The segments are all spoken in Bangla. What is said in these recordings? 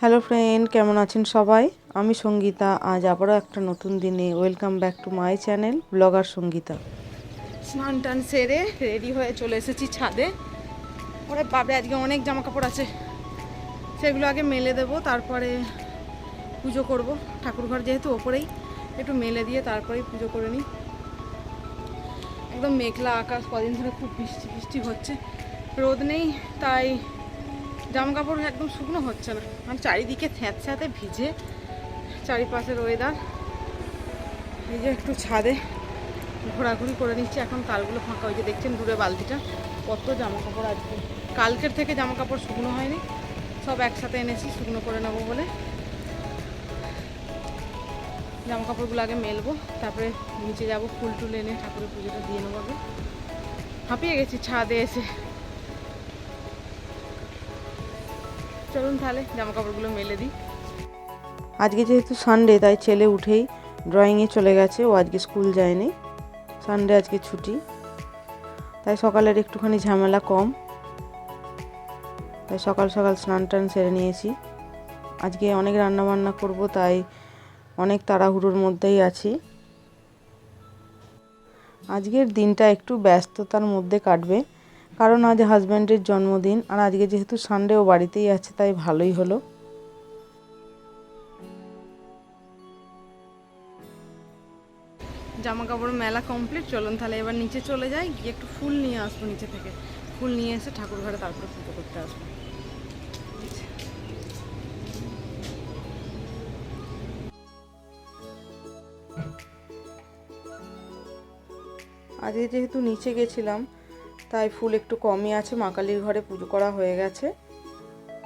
হ্যালো ফ্রেন্ড, কেমন আছেন সবাই? আমি সঙ্গীতা। আজ আবারও একটা নতুন দিনে welcome back to my channel blogger Sangeeta. স্নান টান সেরে রেডি হয়ে চলে এসেছি ছাদে। ওরে বাবরে, আজকে অনেক জামা কাপড় আছে, সেগুলো আগে মেলে দেবো, তারপরে পুজো করব। ঠাকুরঘর যেহেতু ওপরেই, একটু মেলে দিয়ে তারপরেই পুজো করে নিই। একদম মেঘলা আকাশ, কদিন ধরে খুব বৃষ্টি বৃষ্টি হচ্ছে, রোদ নেই, তাই জামা কাপড় একদম শুকনো হচ্ছে না। আর চারিদিকে থ্যাঁতস্যাঁতে ভিজে চারিপাশের ওয়েদার। এই যে একটু ছাদে ঘোরাঘুরি করে নিচ্ছি, এখন তালগুলো ফাঁকা। ওই যে দেখছেন দূরে বালতিটা, কত জামা কাপড় আজকে। কালকের থেকে জামা কাপড় শুকনো হয়নি, সব একসাথে এনেছি শুকনো করে নেবো বলে। জামা কাপড়গুলো আগে মেলবো, তারপরে নিচে যাব, ফুল টুল এনে ঠাকুরের পুজোটা দিয়ে নেবো আগে। হাঁপিয়ে গেছি ছাদে এসে। চলুন তাহলে জামা কাপড়গুলো মেলে দিই। আজকে যেহেতু সানডে, তাই ছেলে উঠেই ড্রয়িংয়ে চলে গেছে। ও আজকে স্কুল যায়নি, সানডে আজকে ছুটি, তাই সকালের একটুখানি ঝামেলা কম। তাই সকাল সকাল স্নান টান সেরে নিয়েছি। আজকে অনেক রান্না বান্না করব, তাই অনেক তাড়াহুড়োর মধ্যেই আছি। আজকের দিনটা একটু ব্যস্ততার মধ্যে কাটবে, কারণ আজ হাজব্যান্ডের জন্মদিন, আর আজকে যেহেতু সানডে ও বাড়িতেই আছে, তাই ভালোই হলো। জামা কাপড় মেলা কমপ্লিট। চলুন তাহলে এবার নিচে চলে যাই, গিয়ে একটু ফুল নিয়ে আসবো নিচে থেকে। ফুল নিয়ে এসে ঠাকুর ঘরে তারপরে পুজো করতে আসবো। আজকে যেহেতু নিচে গেছিলাম, তাই ফুল একটু কমই আছে। মা কালীর ঘরে পুজো করা হয়ে গেছে।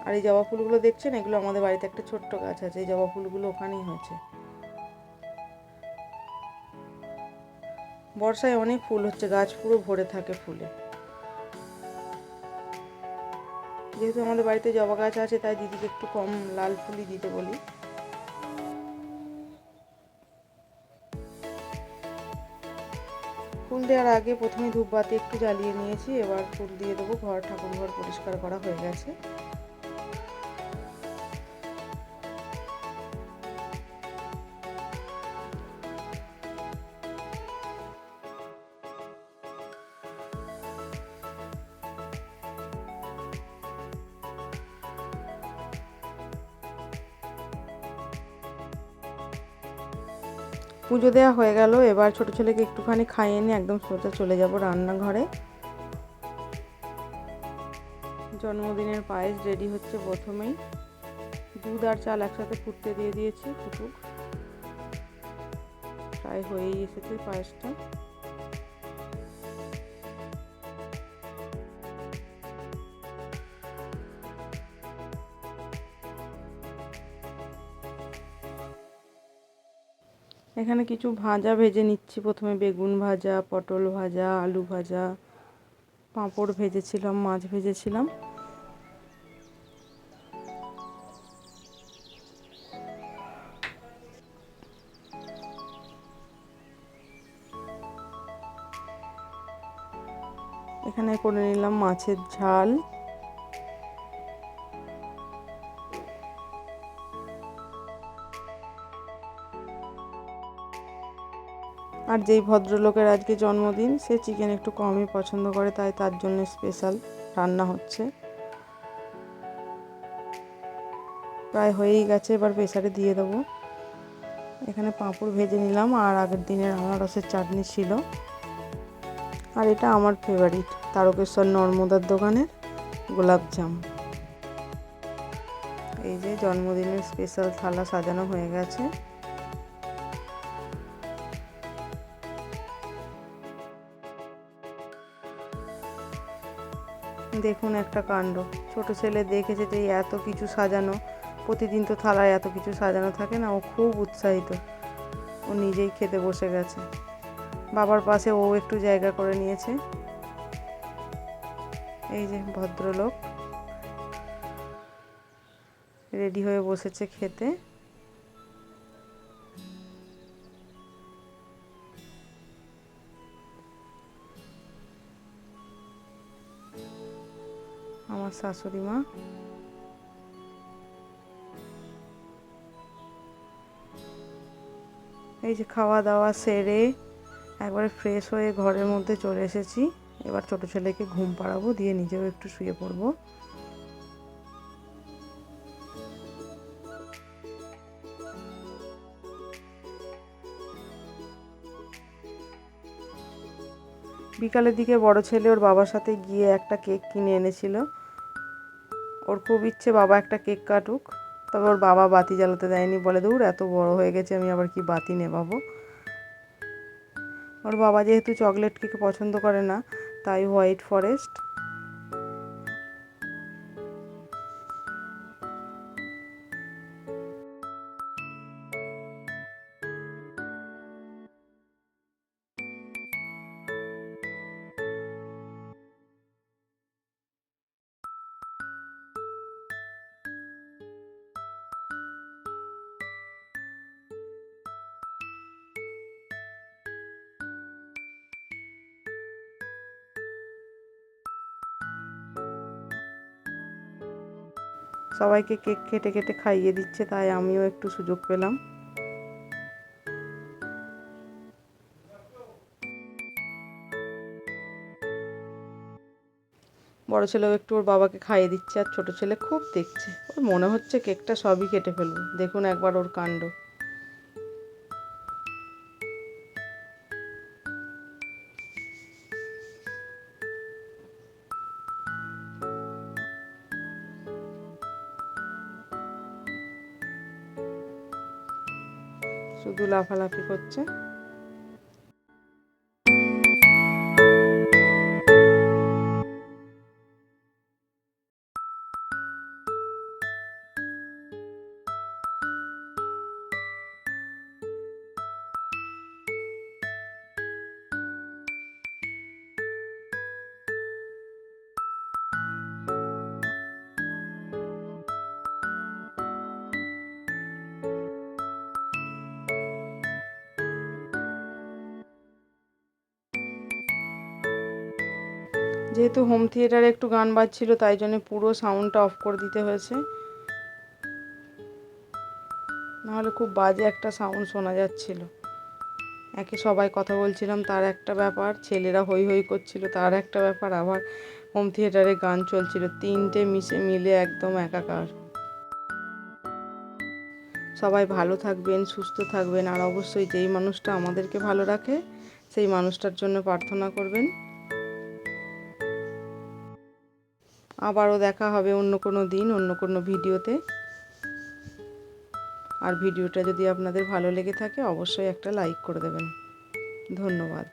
আর এই জবা ফুলগুলো দেখছেন, এগুলো আমাদের বাড়িতে একটা ছোট্ট গাছ আছে, এই জবা ফুলগুলো ওখানেই হয়েছে। বর্ষায় অনেক ফুল হচ্ছে, গাছ পুরো ভরে থাকে ফুলে। যেহেতু আমাদের বাড়িতে জবা গাছ আছে, তাই দিদিকে একটু কম লাল ফুলই দিতে বলি। ফুল দেওয়ার আগে প্রথমে ধূপবাতি একটু জ্বালিয়ে নিয়েছি, এবার ফুল দিয়ে দেবো। ঠাকুর ঘর পরিষ্কার করা হয়ে গেছে। পুজো দেওয়া হয়ে গেল, এবার ছোট ছেলেকে একটুখানি খাইয়ে নিয়ে একদম সোজা চলে যাব রান্নাঘরে। জন্মদিনের পায়েস রেডি হচ্ছে। প্রথমেই দুধ আর চাল একসাথে ফুটতে দিয়ে দিয়েছি, ফুটুক। প্রায় হয়েই এসেছে পায়েসটা। এখানে কিছু ভাজা ভেজে নিচ্ছি। প্রথমে বেগুন ভাজা, পটল ভাজা, আলু ভাজা, পাঁপড় ভেজেছিলাম, মাছ ভেজেছিলাম। এখানে করে নিলাম মাছের ঝাল। আর যেই ভদ্রলোকের আজকে জন্মদিন, সে চিকেন একটু কমই পছন্দ করে, তাই তার জন্য স্পেশাল রান্না হচ্ছে। প্রায় হয়েই গেছে, এবার প্রেসারে দিয়ে দেবো। এখানে পাঁপড় ভেজে নিলাম, আর আগের দিনের আনারসের চাটনি ছিল। আর এটা আমার ফেভারিট, তারকেশ্বর নর্মদার দোকানের গোলাপজাম। এই যে জন্মদিনের স্পেশাল থালা সাজানো হয়ে গেছে। দেখুন একটা কাণ্ড, ছোট ছেলে দেখেছে যে এত কিছু সাজানো, প্রতিদিন তো থালায় এত কিছু সাজানো থাকে না। ও খুব উৎসাহিত, ও নিজেই খেতে বসে গেছে। বাবার পাশে ও একটু জায়গা করে নিয়েছে। এই যে ভদ্রলোক রেডি হয়ে বসেছে খেতে। আমার শাশুড়ি মা। এই যে খাওয়া দাওয়া সেরে একবারে ফ্রেশ হয়ে ঘরের মধ্যে চলে এসেছি। এবার ছোট ছেলেকে ঘুম পাড়াবো, দিয়ে নিজেও একটু শুয়ে পড়বো। বিকালের দিকে বড় ছেলে ওর বাবার সাথে গিয়ে একটা কেক কিনে এনেছিল। ওর খুব ইচ্ছে বাবা একটা কেক কাটুক, তবে ওর বাবা বাতি জ্বালাতে দেয়নি, বলে দূর এত বড় হয়ে গেছে আমি আবার কি বাতি নেভাবো। ওর বাবা যেহেতু চকলেট কেক পছন্দ করে না, তাই হোয়াইট ফরেস্ট। সবাইকে কেক কেটে কেটে খাইয়ে দিচ্ছে, তাই আমিও একটু সুযোগ পেলাম। বড় ছেলেও একটু ওর বাবাকে খাইয়ে দিচ্ছে, আর ছোট ছেলে খুব দেখছে, ওর মনে হচ্ছে কেকটা সবই কেটে ফেলবো। দেখুন একবার ওর কাণ্ড। শুধু লাফালাফি করছে। যেহেতু হোম থিয়েটারে একটু গান বাজছিল, তাই জন্য পুরো সাউন্ডটা অফ করে দিতে হয়েছে, নাহলে খুব বাজে একটা সাউন্ড শোনা যাচ্ছিল। একে সবাই কথা বলছিলাম তার একটা ব্যাপার, ছেলেরা হই হই করছিল তার একটা ব্যাপার, আবার হোম থিয়েটারে গান চলছিল, তিনটে মিলে একদম একাকার। সবাই ভালো থাকবেন, সুস্থ থাকবেন, আর অবশ্যই যেই মানুষটা আমাদেরকে ভালো রাখে সেই মানুষটার জন্য প্রার্থনা করবেন। আবারও দেখা হবে অন্য কোনো দিন, অন্য কোনো ভিডিওতে। আর ভিডিওটা যদি আপনাদের ভালো লেগে থাকে অবশ্যই একটা লাইক করে দেবেন। ধন্যবাদ।